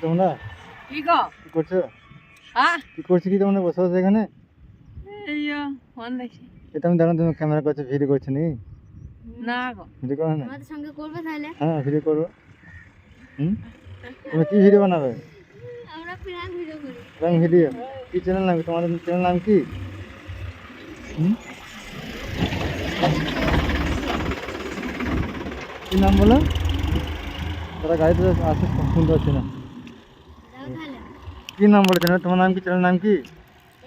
তোমরা কি গো কি করছো? হ্যাঁ কি করছো কি তোমরা বসে বসে এখানে? এই ফোন দেখছি এটা আমি জানো তুমি ক্যামেরা করছো, ভিডিও করছো নি? না গো ভিডিও করো না? আমাদের সঙ্গে করবে তাহলে? হ্যাঁ ভিডিও করবো। তুমি কি ভিডিও বানাবে? আমরা প্র্যাঙ্ক ভিডিও করি। Prank video? কি চ্যানেল নাম? তোমাদের চ্যানেল নাম কি? কি নাম বলো? তারা গাড়িতে আসে শুনতে পাচ্ছি না। যাও তাহলে। কি নাম বলে চ্যানেল? তোমার নাম কি? চ্যানেল নাম কি?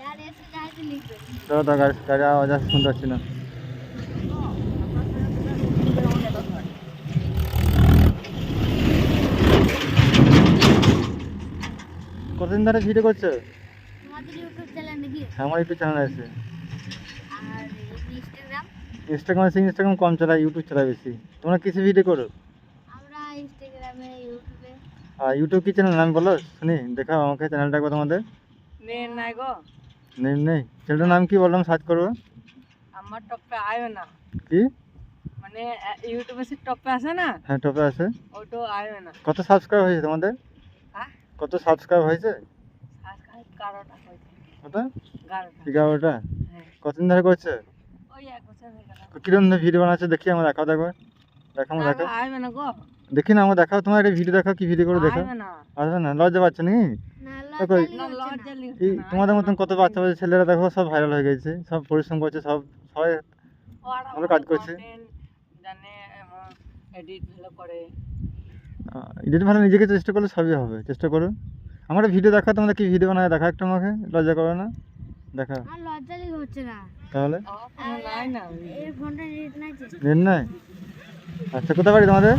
यार ऐसे जाके लिखो। দাদা দাদা গাড়ি গাড়ি আওয়াজ আসছে, শুনতে পাচ্ছি না। কতদিন ধরে ভিডিও করছো? তোমাদের ইউটিউব চ্যানেল নাকি? আমার ইউটিউব চ্যানেল আছে। আর ইনস্টাগ্রাম? ইনস্টাগ্রাম কম চালাই, ইউটিউব চালাই বেশি। তোমরা কিসে ভিডিও করো? আমরা ইনস্টাগ্রামে, ইউটিউবে। আর ইউটিউব কি চ্যানেল নাম বলো শুনি, দেখাও আমাকে চ্যানেলটা একবার তোমাদের। নেই নাই গো নেই চ্যানেলটার নাম কি বললাম, সার্চ করবো। আমার টপে আইবে না কি? মানে ইউটিউবে সে টপে আছে না, হ্যাঁ টপে আছে। ওটা আইবে না। কত সাবস্ক্রাইব হয়েছে তোমাদের? হ্যাঁ কত সাবস্ক্রাইব হয়েছে? আজকাল 11টা হয়েছে। কত? 11টা 11টা? হ্যাঁ কতদিন ধরে করছে? ওই 1 বছর হয়ে গেল। কিরকম ভিডিও বানাচ্ছে দেখি, আমার দেখাও তো একবার। দেখাও দেখাও আইবে না গো, দেখি না, আমার দেখাও তোমার একটা ভিডিও দেখাও, কি ভিডিও করে দেখাও। আইবে না। আসবে না? লজ্জা পাচ্ছ নাকি? না ওই, না লজ্জা লজ্জা লিখছে লিখছে এই না। তোমাদের মতন কত বাচ্চা বাচ্চা ছেলেরা দেখো সব ভাইরাল হয়ে গেছে, সব পরিশ্রম করছে, সব সবাই ওরা ভালো কাজ করছে। content জানে, এডিট ভালো করে। এডিট ভালো নিজেকে চেষ্টা করলে সবই হবে, চেষ্টা করো। আমার একটা ভিডিও দেখা, তোমাদের কি ভিডিও বানায় দেখা একটু আমাকে, লজ্জা করো না? দেখা আর লজ্জা লিখে হচ্ছে না। তাহলে। ফোন নাই না, এই ফোনটা নেট নাই যে। নেন নাই? আচ্ছা কোথায় বাড়ি তোমাদের?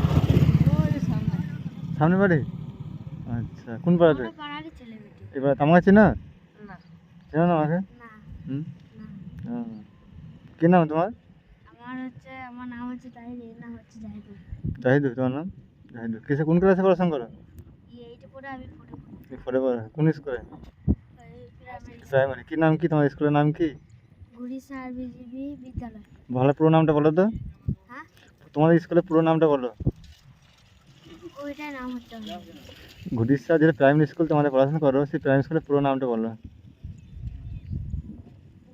ওই যে সামনে। সামনে বাড়ি? আচ্ছা কোন পাড়াতে? আমরা পাড়ারই ছেলে বেটি। এবার আমাকে চেনো? না চেনো না আমাকে? না হুম। না। হ্যাঁ। কি নাম তোমার? আমার নাম হচ্ছে তাহির, এর নাম হচ্ছে জাহিদুল। জাহিদু তোমার নাম? জাহিদু কিসে, কোন ক্লাসে পড়াশোনা করো? এইটা পরে আমি ফটো তুমি ফোরে পড়ো? কোন স্কুলে? Primary primary. কি নাম কি তোমার স্কুলের নাম কি? ঘুরিসা আরবিজিবি বিদ্যালয়। ভালো পুরো নামটা বলো তো। হ্যাঁ তোমাদের স্কুলের পুরো নামটা বলো। ওইটার নাম হচ্ছে ঘুরিসা যেটা প্রাইমারি স্কুল তোমাদের পড়াশোনা করো, সেই প্রাইমারি স্কুলের পুরো নামটা বলো।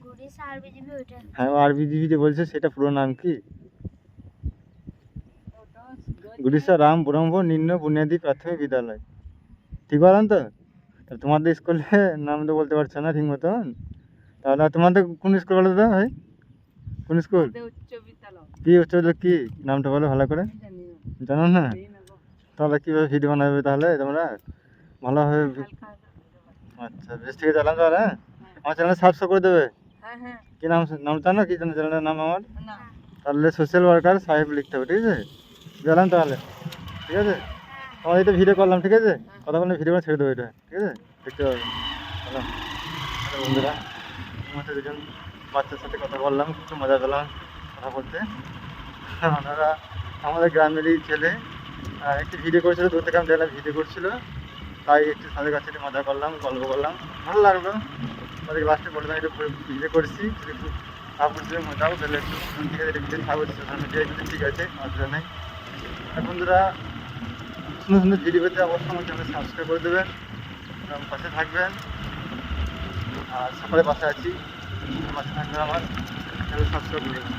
ঘুরিসা আরবিজিবি। ওইটা হ্যাঁ আরবিজিবি যে বলছো সেটা পুরো নাম কি? গুড়িসা রাম ব্রহ্ম নিম্ন বুনিয়াদী প্রাথমিক বিদ্যালয়। ঠিক বললাম তো? তাহলে তোমাদের স্কুলে নাম তো বলতে পারছো না ঠিক মতন। তাহলে তোমাদের কোন স্কুল বলো তো ভাই? কোন স্কুল? ওদের উচ্চ বিদ্যালয়। কি হচ্ছে কি নামটা বলো ভালো করে। জানি না, জানো না? জানি না গো। তাহলে কীভাবে ভিডিও বানাবে তাহলে তোমরা ভালোভাবে? হালকা হালকা। আচ্ছা বেশ ঠিক আছে, চালান তাহলে। হ্যাঁ আমার চ্যানেল সাবস্ক্রাইব করে দেবে। হ্যাঁ হ্যাঁ। কী নাম, নাম জানো কি চ্যানেলের নাম আমার? না তাহলে সোশ্যাল ওয়ার্কার সাহেব লিখতে হবে, ঠিক আছে? জানান তাহলে, ঠিক আছে? তোমাদের এটা ভিডিও করলাম, ঠিক আছে? কথা বলে ভিডিও করে ছেড়ে দেবো এটা, ঠিক আছে? দেখতে পাবে। হ্যালো বন্ধুরা, আমাদের দুজন বাচ্চার সাথে কথা বললাম, একটু মজা পেলাম কথা বলতে। ওনারা আমাদের গ্রামেরই ছেলে, একটি ভিডিও করেছিল, দূর থেকে আমি দেখলাম ভিডিও করছিল, তাই একটু তাদের কাছে একটু মজা করলাম, গল্প করলাম, ভালো লাগলো। আমাদের লাস্টে বললাম একটু ভিডিও করছি, যদি একটু আপনাদের মজাও তাহলে একটু ঠিক আছে, ভিডিও থাকবে সোশ্যাল মিডিয়ায়, যদি ঠিক আছে অসুবিধা নেই। আর বন্ধুরা সুন্দর সুন্দর ভিডিও পেতে অবশ্যই আমার চ্যানেল সাবস্ক্রাইব করে দেবেন এবং পাশে থাকবেন। আর সকালে পাশে আছি, পাশে থাকবেন, আমার চ্যানেল সাবস্ক্রাইব করে দেবেন।